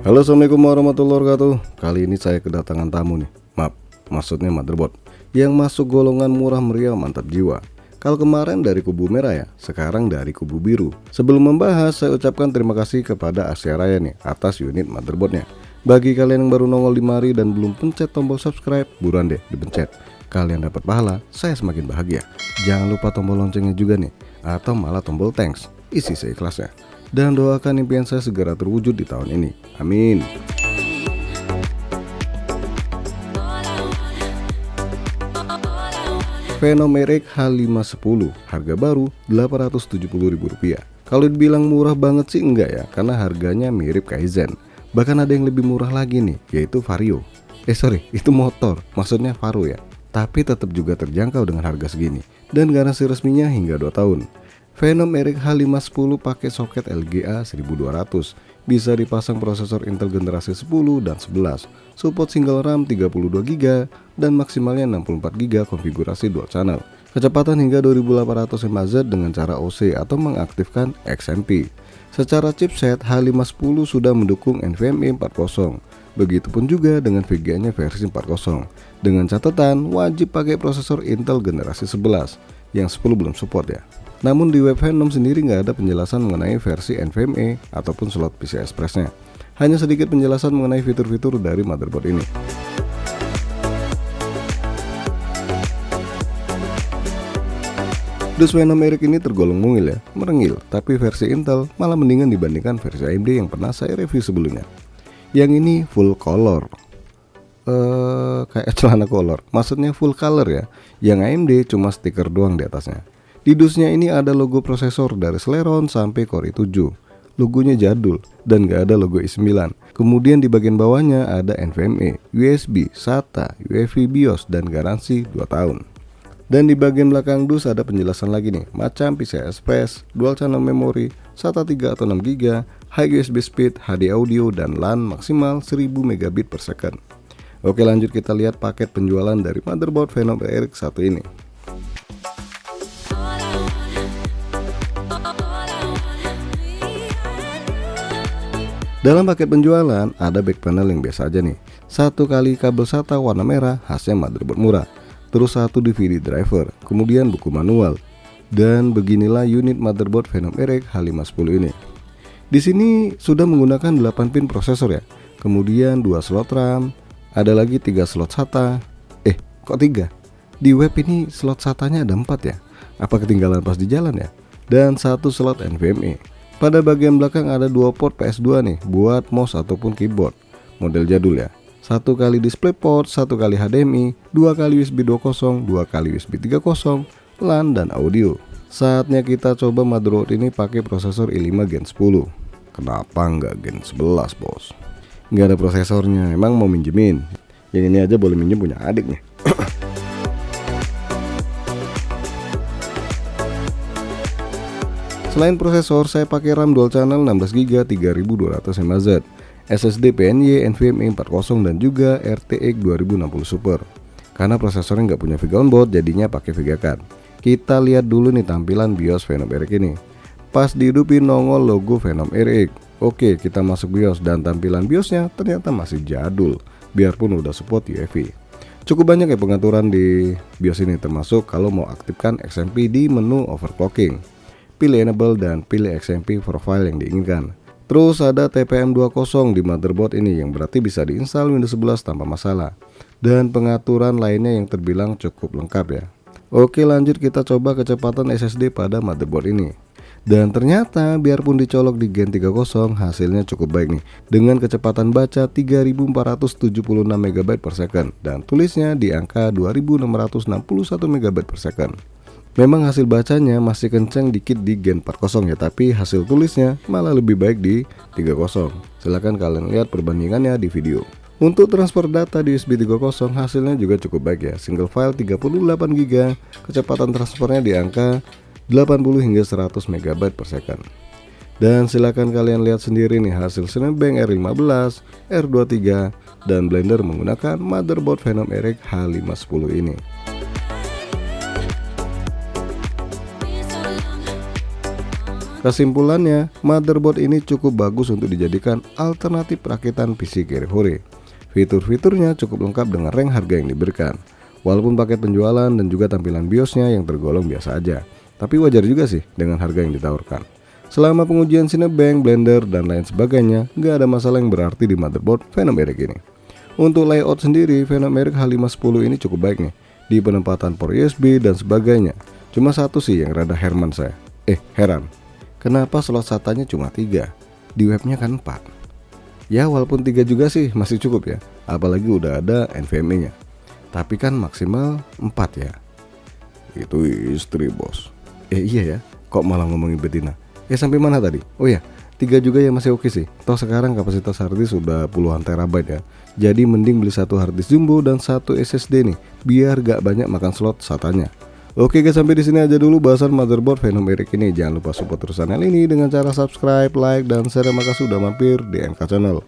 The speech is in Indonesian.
Halo, assalamualaikum warahmatullahi wabarakatuh. Kali ini saya kedatangan tamu nih. Maksudnya motherboard yang masuk golongan murah meriah mantap jiwa. Kalau kemarin dari kubu merah ya, sekarang dari kubu biru. Sebelum membahas, saya ucapkan terima kasih kepada Asia Raya nih atas unit motherboardnya. Bagi kalian yang baru nongol di mari dan belum pencet tombol subscribe, buruan deh dipencet. Kalian dapat pahala, saya semakin bahagia. Jangan lupa tombol loncengnya juga nih, atau malah tombol thanks, isi seikhlasnya. Dan doakan impian saya segera terwujud di tahun ini. Amin. Phenom RX H510, harga baru Rp870.000. Kalau dibilang murah banget sih enggak ya, karena harganya mirip Kaizen. Bahkan ada yang lebih murah lagi nih, yaitu Vario. Itu motor, maksudnya Varo ya. Tapi tetap juga terjangkau dengan harga segini. Dan garansi resminya hingga 2 tahun. Phenom RX H510 pakai soket LGA 1200, bisa dipasang prosesor Intel generasi 10 dan 11, support single RAM 32GB dan maksimalnya 64GB konfigurasi dual channel. Kecepatan hingga 2800 mAh dengan cara OC atau mengaktifkan XMP. Secara chipset H510 sudah mendukung NVMe 4.0. Begitupun juga dengan VGA-nya versi 4.0. Dengan catatan wajib pakai prosesor Intel generasi 11, yang 10 belum support ya. Namun di web Phenom sendiri nggak ada penjelasan mengenai versi NVMe ataupun slot PCI Express-nya. Hanya sedikit penjelasan mengenai fitur-fitur dari motherboard ini. Dus Phenom RX ini tergolong mungil ya, merengil, tapi versi Intel malah mendingan dibandingkan versi AMD yang pernah saya review sebelumnya. Yang ini full color. Kayak celana color, maksudnya full color ya. Yang AMD cuma stiker doang di atasnya. Di dusnya ini ada logo prosesor dari Celeron sampai Core i7. Logonya jadul dan gak ada logo i9. Kemudian di bagian bawahnya ada NVMe, USB, SATA, UEFI BIOS dan garansi 2 tahun. Dan di bagian belakang dus ada penjelasan lagi nih, macam PCI Express, dual channel memory, SATA 3 atau 6GB, high USB speed, HD audio dan LAN maksimal 1000 megabit per second. Oke, lanjut kita lihat paket penjualan dari motherboard Phenom RX 1 ini. Dalam paket penjualan ada back panel yang biasa aja nih, 1 kali kabel SATA warna merah khasnya motherboard murah, terus 1 DVD driver, kemudian buku manual. Dan beginilah unit motherboard Phenom RX H510 ini. Di sini sudah menggunakan 8 pin prosesor ya, kemudian 2 slot RAM, ada lagi 3 slot SATA. Kok 3? Di web ini slot SATA-nya ada 4 ya? Apa ketinggalan pas di jalan ya? Dan 1 slot NVMe. Pada bagian belakang ada 2 port PS2 nih buat mouse ataupun keyboard. Model jadul ya. 1 kali DisplayPort, 1 kali HDMI, 2 kali USB 2.0, 2 kali USB 3.0, LAN dan audio. Saatnya kita coba motherboard ini pakai prosesor i5 Gen 10. Kenapa nggak Gen 11 bos? Nggak ada prosesornya, emang mau minjemin? Yang ini aja boleh minjem punya adik nih. Selain prosesor, saya pakai RAM dual channel 16GB 3200 mAh, SSD PNY NVMe 4.0 dan juga RTX 2060 Super. Karena prosesornya nggak punya VGA onboard, jadinya pakai VGA card. Kita lihat dulu nih tampilan BIOS Phenom RX ini. Pas dihidupin nongol logo Phenom RX. Oke, kita masuk BIOS dan tampilan BIOSnya ternyata masih jadul, biarpun udah support UEFI. Cukup banyak ya pengaturan di BIOS ini, termasuk kalau mau aktifkan XMP di menu overclocking. Pilih enable dan pilih XMP profile yang diinginkan. Terus ada TPM20 di motherboard ini yang berarti bisa diinstal Windows 11 tanpa masalah. Dan pengaturan lainnya yang terbilang cukup lengkap ya. Oke, lanjut kita coba kecepatan SSD pada motherboard ini. Dan ternyata biarpun dicolok di Gen 3.0 hasilnya cukup baik nih. Dengan kecepatan baca 3476 MB per second dan tulisnya di angka 2661 MB per second. Memang hasil bacanya masih kencang dikit di Gen 4.0 ya, tapi hasil tulisnya malah lebih baik di 3.0. Silahkan kalian lihat perbandingannya di video. Untuk transfer data di USB 3.0 hasilnya juga cukup baik ya. Single file 38GB, kecepatan transfernya di angka 80 hingga 100 MB per second. Dan silahkan kalian lihat sendiri nih hasil Cinebench R15, R23 dan Blender menggunakan motherboard Phenom RX H510 ini. Kesimpulannya, motherboard ini cukup bagus untuk dijadikan alternatif rakitan PC carry hore. Fitur-fiturnya cukup lengkap dengan rank harga yang diberikan. Walaupun paket penjualan dan juga tampilan BIOSnya yang tergolong biasa aja, tapi wajar juga sih dengan harga yang ditawarkan. Selama pengujian Cinebench, Blender, dan lain sebagainya, nggak ada masalah yang berarti di motherboard Phenom Eric ini. Untuk layout sendiri, Phenom Eric H510 ini cukup baik nih, di penempatan port USB dan sebagainya. Cuma satu sih yang rada heran. Kenapa slot SATA-nya cuma 3? Di webnya kan 4. Ya walaupun 3 juga sih masih cukup ya, apalagi udah ada NVMe-nya. Tapi kan maksimal 4 ya. Itu istri bos. Iya ya, kok malah ngomongin betina. Sampai mana tadi? Oh ya, 3 juga ya masih oke sih. Toh sekarang kapasitas harddisk sudah puluhan terabyte ya. Jadi mending beli satu harddisk jumbo dan satu SSD nih, biar gak banyak makan slot SATA-nya. Oke guys, sampai di sini aja dulu bahasan motherboard Phenom Eric ini. Jangan lupa support terus channel ini dengan cara subscribe, like, dan share. Makasih sudah mampir di MK Channel.